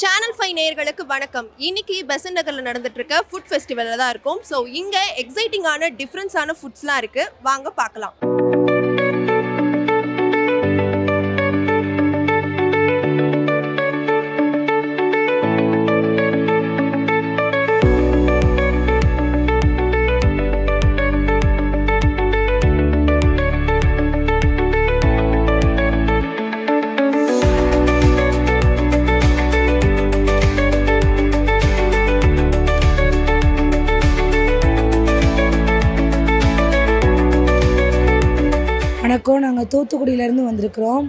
Channel 5 நேயர்களுக்கு வணக்கம். இன்னைக்கு பெசன்ட் நகர்ல நடந்துட்டு இருக்க ஃபுட் ஃபெஸ்டிவல்ல தான் இருக்கும். ஸோ இங்க எக்ஸைட்டிங்கான டிஃப்ரென்ஸான ஃபுட்ஸ்லாம் இருக்கு. வாங்க பார்க்கலாம். வணக்கம். நாங்கள் தூத்துக்குடியிலேருந்து வந்திருக்கிறோம்.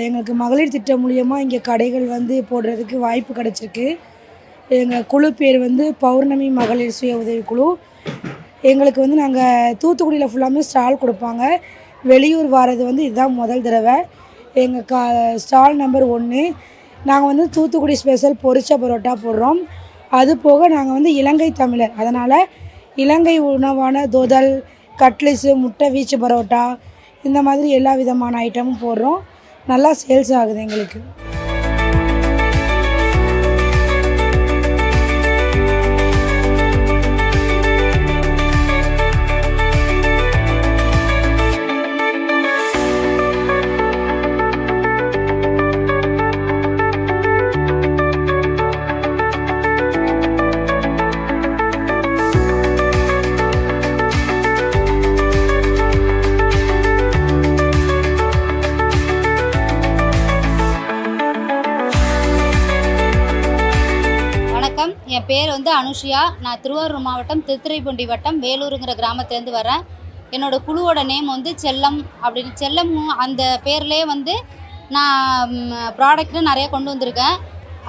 எங்களுக்கு மகளிர் திட்டம் மூலியமாக இங்கே கடைகள் போடுறதுக்கு வாய்ப்பு கிடச்சிருக்கு. எங்கள் குழு பேர் பௌர்ணமி மகளிர் சுய உதவிக்குழு. எங்களுக்கு நாங்கள் தூத்துக்குடியில் ஃபுல்லாமே ஸ்டால் கொடுப்பாங்க. வெளியூர் வாரது இதுதான் முதல் தடவை. எங்கள் ஸ்டால் நம்பர் 1. நாங்கள் தூத்துக்குடி ஸ்பெஷல் பொரிச்ச பரோட்டா போடுறோம். அது போக நாங்கள் இலங்கை தமிழர், அதனால் இலங்கை உணவான தொதல், கட்லெட்ஸு, முட்டை வீச்சு பரோட்டா, இந்த மாதிரி எல்லா விதமான ஐட்டமும் போடுறோம். நல்லா சேல்ஸ் ஆகுது எங்களுக்கு. என் பேர் அனுஷியா. நான் திருவாரூர் மாவட்டம் திருத்துறைப்பூண்டி வட்டம் வேலூருங்கிற கிராமத்துலேருந்து வரேன். என்னோடய குழுவோட நேம் செல்லம் அப்படின்னு. செல்லம் அந்த பேர்லேயே நான் ப்ராடக்ட்டு நிறையா கொண்டு வந்திருக்கேன்.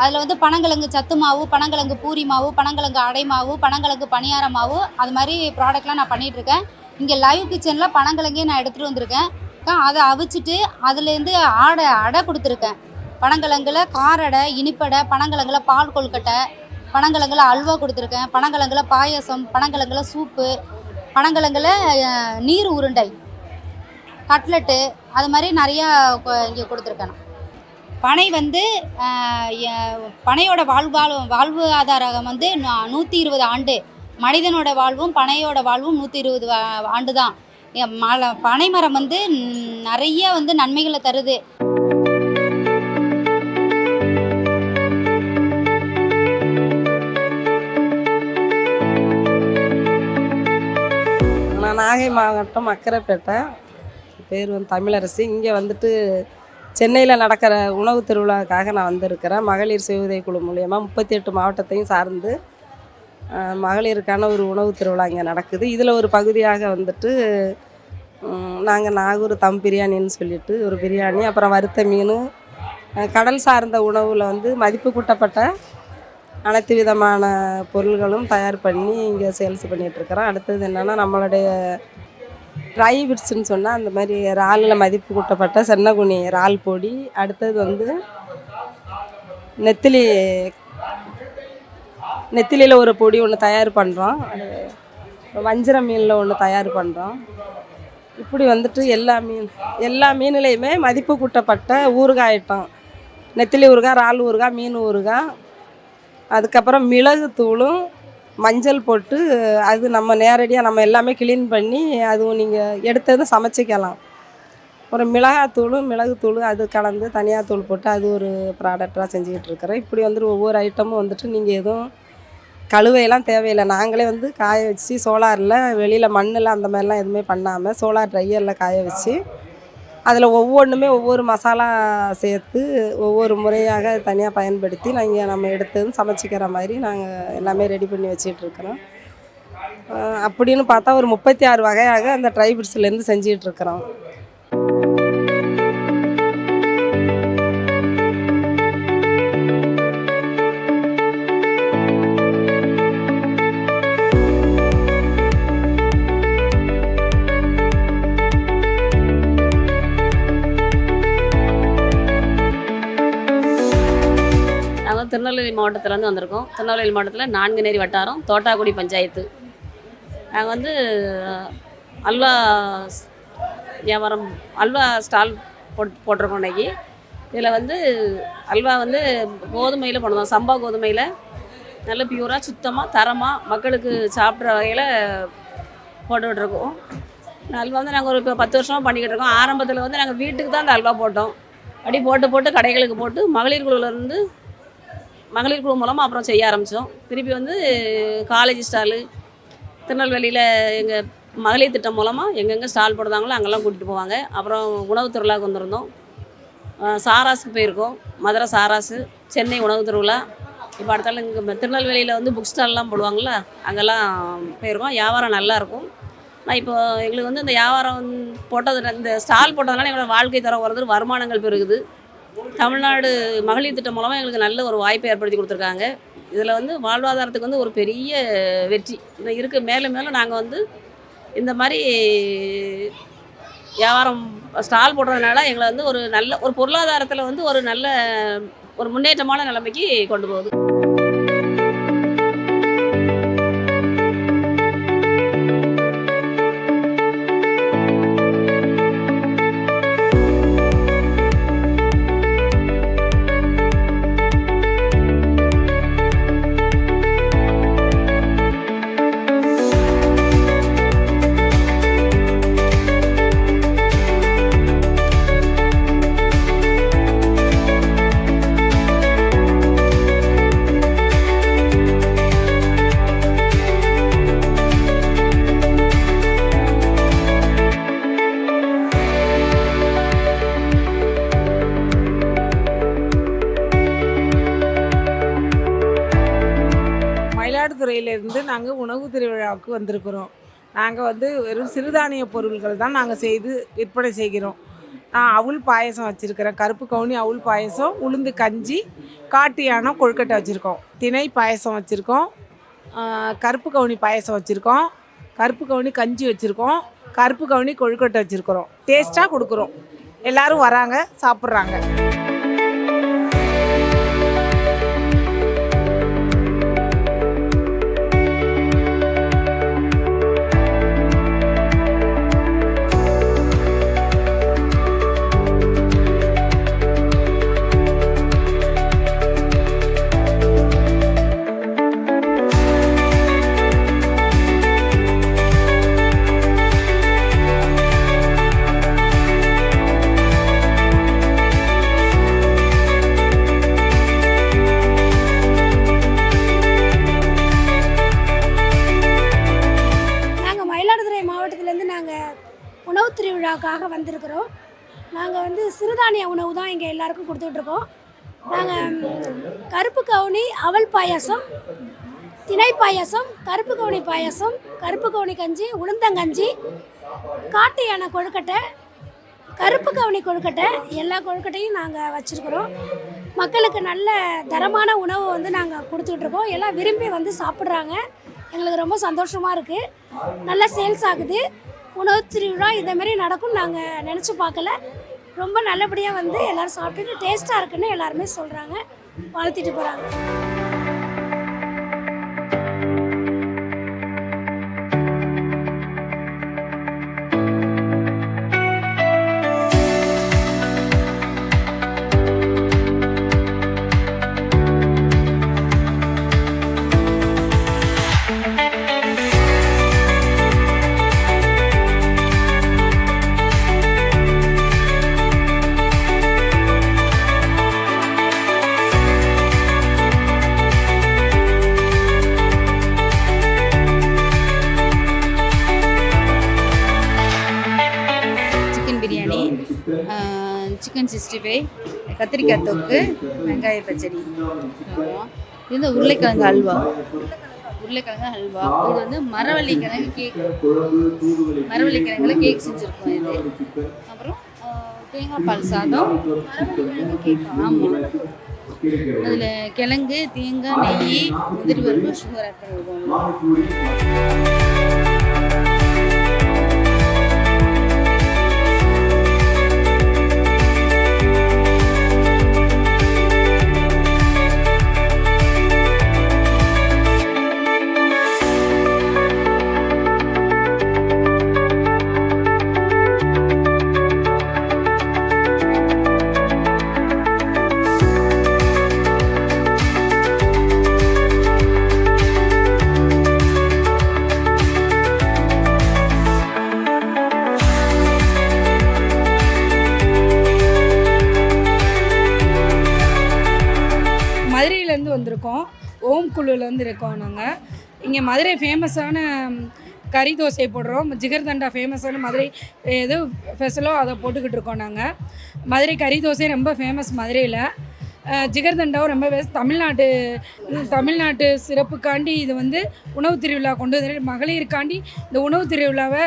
அதில் பனங்கிழங்கு சத்து மாவு, பனங்கிழங்கு பூரி மாவு, பனங்கிழங்கு அடை மாவு, பனங்கிழங்கு பணியார மாவு, அது மாதிரி ப்ராடக்ட்லாம் நான் பண்ணிகிட்ருக்கேன். இங்கே லைவ் கிச்சனில் பனங்கிழங்கே நான் எடுத்துகிட்டு வந்திருக்கேன். அதை அவிச்சிட்டு அதுலேருந்து அடை கொடுத்துருக்கேன். பனங்கிழங்குல காரடை, இனிப்படை, பனங்கிழங்குல பால் கொழுக்கட்டை, பனங்கிழங்குல அல்வா கொடுத்துருக்கேன். பனங்கிழங்குல பாயசம், பனங்கிழங்குல சூப்பு, பனங்கிழங்குல நீர் உருண்டை, கட்லெட்டு, அது மாதிரி நிறையா இங்கே கொடுத்துருக்கேன். பனை பனையோட வாழ்வாதாரம் 120 ஆண்டு. மனிதனோட வாழ்வும் பனையோட வாழ்வும் 120 ஆண்டு தான். பனை மரம் நிறைய நன்மைகளை தருது. நான் நாகை மாவட்டம் அக்கரைப்பேட்டை. பேர் தமிழரசி. இங்கே சென்னையில் நடக்கிற உணவு திருவிழாவுக்காக நான் வந்திருக்கிறேன். மகளிர் சுய உதவி குழு மூலயமா 38 மாவட்டத்தையும் சார்ந்து மகளிருக்கான ஒரு உணவு திருவிழா இங்கே நடக்குது. இதில் ஒரு பகுதியாக நாங்கள் நாகூர் தம் பிரியாணின்னு சொல்லிட்டு ஒரு பிரியாணி, அப்புறம் வறுத்த மீன், கடல் சார்ந்த உணவில் மதிப்பு கூட்டப்பட்ட அனைத்து விதமான பொருள்களும் தயார் பண்ணி இங்கே சேல்ஸ் பண்ணிகிட்ருக்குறோம். அடுத்தது என்னென்னா, நம்மளுடைய ட்ரை பிட்ஸ்ன்னு சொன்னால் அந்த மாதிரி இறாலில் மதிப்பு கூட்டப்பட்ட சென்னகுனி இறால் பொடி. அடுத்தது நெத்திலியில் ஒரு பொடி ஒன்று தயார் பண்ணுறோம். வஞ்சிர மீனில் ஒன்று தயார் பண்ணுறோம். இப்படி எல்லா மீன்லேயுமே மதிப்பு கூட்டப்பட்ட ஊறுகாய் ஐட்டம். நெத்திலி ஊறுகாய், இறால் ஊறுகாய், மீன் ஊறுகாய், அதுக்கப்புறம் மிளகு தூளும் மஞ்சள் போட்டு அது நம்ம நேரடியாக நம்ம எல்லாமே க்ளீன் பண்ணி அதுவும் நீங்கள் எடுத்தது சமைச்சிக்கலாம். ஒரு மிளகுத்தூள் அது கலந்து தனியாக தூள் போட்டு அது ஒரு ப்ராடக்டாக செஞ்சுக்கிட்டு இருக்கிறோம். இப்படி ஒவ்வொரு ஐட்டமும் நீங்கள் எதுவும் கழுவையெல்லாம் தேவையில்லை. நாங்களே காய வச்சு சோலாரில், வெளியில் மண்ணில் அந்த மாதிரிலாம் எதுவுமே பண்ணாமல் சோலார் ட்ரையரில் காய வச்சு அதில் ஒவ்வொன்றுமே ஒவ்வொரு மசாலா சேர்த்து ஒவ்வொரு முறையாக தனியாக பயன்படுத்தி நம்ம எடுத்ததும் சமைச்சிக்கிற மாதிரி நாங்கள் எல்லாமே ரெடி பண்ணி வச்சிட்ருக்குறோம். அப்படின்னு பார்த்தா ஒரு 36 வகையாக அந்த ட்ரை ஃப்ரூட்ஸ்லேருந்து செஞ்சிகிட்ருக்குறோம். திருநெல்வேலி மாவட்டத்திலேருந்து வந்திருக்கோம். திருநெல்வேலி மாவட்டத்தில் 4 நேரி வட்டாரம், தோட்டாக்குடி பஞ்சாயத்து. நாங்கள் அல்வா வியாபாரம், அல்வா ஸ்டால் போட்டிருக்கோம். இன்றைக்கி இதில் வந்து அல்வா வந்து கோதுமையில் பண்ணுவோம், சம்பா கோதுமையில் நல்ல பியூராக சுத்தமாக தரமாக மக்களுக்கு சாப்பிட்ற வகையில் போட்டுக்கிட்டுருக்கோம். இந்த அல்வா வந்து நாங்கள் ஒரு இப்போ 10 வருஷமாக பண்ணிக்கிட்டு இருக்கோம். ஆரம்பத்தில் வந்து நாங்கள் வீட்டுக்கு தான் அந்த அல்வா போட்டோம். அப்படி போட்டு கடைகளுக்கு போட்டு மகளிர் குழுவிலேருந்து மகளிர் குழு மூலமாக அப்புறம் செய்ய ஆரம்பித்தோம். திருப்பி வந்து காலேஜ் ஸ்டாலு திருநெல்வேலியில் எங்கள் மகளிர் திட்டம் மூலமாக எங்கெங்கே ஸ்டால் போடுறாங்களோ அங்கெல்லாம் கூட்டிகிட்டு போவாங்க. அப்புறம் உணவு திருவிழாவுக்கு வந்திருந்தோம். சாராஸுக்கு போயிருக்கோம், மதுரை சாராஸு, சென்னை உணவு திருவிழா. இப்போ அடுத்தால இங்கே திருநெல்வேலியில் வந்து புக் ஸ்டால்லாம் போடுவாங்கள்ல, அங்கெல்லாம் போயிருக்கோம். வியாபாரம் நல்லாயிருக்கும். நான் இப்போ எங்களுக்கு வந்து இந்த வியாபாரம் போட்டது, இந்த ஸ்டால் போட்டதுனால எங்களோட வாழ்க்கை தரம் வருது, வருமானங்கள் பெருகுது. தமிழ்நாடு மகளிர் திட்டம் மூலமாக எங்களுக்கு நல்ல ஒரு வாய்ப்பை ஏற்படுத்தி கொடுத்துருக்காங்க. இதில் வந்து வாழ்வாதாரத்துக்கு வந்து ஒரு பெரிய வெற்றி இன்னும் இருக்குது. மேலும் மேலும் நாங்கள் வந்து இந்த மாதிரி வியாபாரம் ஸ்டால் போடுறதுனால எங்களை வந்து ஒரு நல்ல ஒரு பொருளாதாரத்தில் வந்து ஒரு நல்ல ஒரு முன்னேற்றமான நிலைமைக்கு கொண்டு போகுது. மயிலாடுதுறையிலேருந்து நாங்கள் உணவு திருவிழாவுக்கு வந்திருக்கிறோம். நாங்கள் வந்து வெறும் சிறுதானிய பொருட்கள் தான் நாங்கள் செய்து விற்பனை செய்கிறோம். நான் அவுள் பாயசம் வச்சுருக்கிறேன், கருப்பு கவுனி அவுள் பாயசம், உளுந்து கஞ்சி, காட்டு யானை கொழுக்கட்டை வச்சுருக்கோம், திணை பாயசம் வச்சுருக்கோம், கருப்பு கவுனி பாயசம் வச்சுருக்கோம், கருப்பு கவுனி கஞ்சி வச்சுருக்கோம், கருப்பு கவுனி கொழுக்கட்டை வச்சுருக்கிறோம். டேஸ்ட்டாக கொடுக்குறோம், எல்லோரும் வராங்க, சாப்பிட்றாங்க. உணவு திருவிழாவுக்காக வந்திருக்கிறோம். நாங்கள் வந்து சிறுதானிய உணவு தான் இங்கே எல்லாருக்கும் கொடுத்துட்ருக்கோம். நாங்கள் கருப்பு கவுனி அவல் பாயாசம், திணை பாயாசம், கருப்பு கவுனி பாயாசம், கருப்பு கவுனி கஞ்சி, உளுந்தங்கஞ்சி, காட்டு யானை கொழுக்கட்டை, கருப்பு கவுனி கொழுக்கட்டை, எல்லா கொழுக்கட்டையும் நாங்கள் வச்சுருக்குறோம். மக்களுக்கு நல்ல தரமான உணவு வந்து நாங்கள் கொடுத்துட்ருக்கோம். எல்லாம் விரும்பி வந்து சாப்பிட்றாங்க. எங்களுக்கு ரொம்ப சந்தோஷமாக இருக்குது. நல்லா சேல்ஸ் ஆகுது. உணவு திருவிழா இதேமாரி நடக்கும் நாங்கள் நினச்சி பார்க்கல. ரொம்ப நல்லபடியாக வந்து எல்லோரும் சாப்பிட்டுட்டு டேஸ்ட்டாக இருக்குன்னு எல்லாருமே சொல்கிறாங்க, வாழ்த்திட்டு போகிறாங்க. சிக்கன் 65, கத்திரிக்காய் தொக்கு, வெங்காய பச்சடி. இது வந்து உருளைக்கிழங்கு ஹல்வா. இது வந்து மரவள்ளிக்கிழங்கு கேக், மரவள்ளிக்கிழங்குல கேக் செஞ்சுருக்கோம். இது அப்புறம் தேங்காய் பால் சாதம், மரவள்ளிக்கிழங்கு கேக். ஆமாம், அதில் கிழங்கு, தேங்காய், நெய், முந்திரி பருப்பு, சுகர் ஆட் பண்ணிருக்கோம். மதுரையிலேருந்து வந்திருக்கோம். ஓம் குழுவிலேருந்து இருக்கோம் நாங்கள். இங்கே மதுரை ஃபேமஸான கறி தோசை போடுறோம். ஜிகர்தண்டா ஃபேமஸான மதுரை எது ஸ்பெஷலோ அதை போட்டுக்கிட்டு இருக்கோம் நாங்கள். மதுரை கறி தோசை ரொம்ப ஃபேமஸ் மதுரையில். ஜிகர்தண்டாவும் ரொம்ப தமிழ்நாட்டு சிறப்புக்காண்டி இது வந்து உணவு திருவிழா கொண்டு வந்து மகளிருக்காண்டி இந்த உணவு திருவிழாவை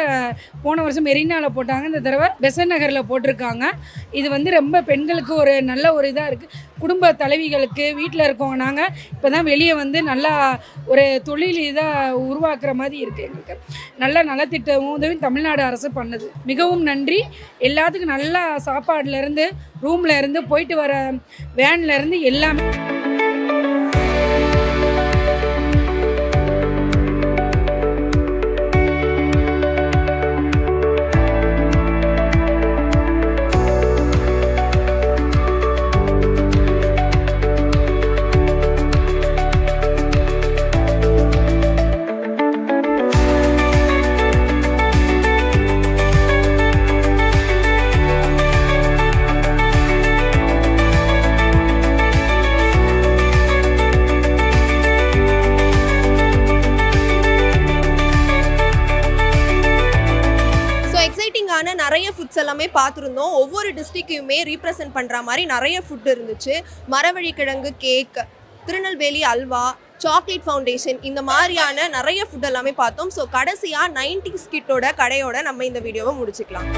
போன வருஷம் மெரினாவில் போட்டாங்க. இந்த தடவை பெசன்ட் நகரில் போட்டிருக்காங்க. இது வந்து ரொம்ப பெண்களுக்கு ஒரு நல்ல ஒரு இதாக இருக்குது. குடும்ப தலைவிகளுக்கு வீட்டில் இருக்கவங்க நாங்கள் இப்போ தான் வெளியே வந்து நல்லா ஒரு தொழில் இதாக உருவாக்குற மாதிரி இருக்குது. எங்களுக்கு நல்ல நலத்திட்ட உதவி தமிழ்நாடு அரசு பண்ணுது. மிகவும் நன்றி. எல்லாத்துக்கும் நல்லா சாப்பாடுலேருந்து ரூமில் இருந்து போயிட்டு வர வேன்லேருந்து எல்லாமே. நிறைய ஃபுட்ஸ் எல்லாமே பார்த்துருந்தோம். ஒவ்வொரு டிஸ்ட்ரிக்டையுமே ரீப்ரசென்ட் பண்ணுற மாதிரி நிறைய ஃபுட் இருந்துச்சு. மரவள்ளி கிழங்கு cake, Tirunelveli halwa, chocolate foundation, இந்த மாதிரியான நிறைய ஃபுட் எல்லாமே பார்த்தோம். ஸோ கடைசியாக 90s கிட்டோட கடையோட நம்ம இந்த வீடியோவை முடிச்சுக்கலாம்.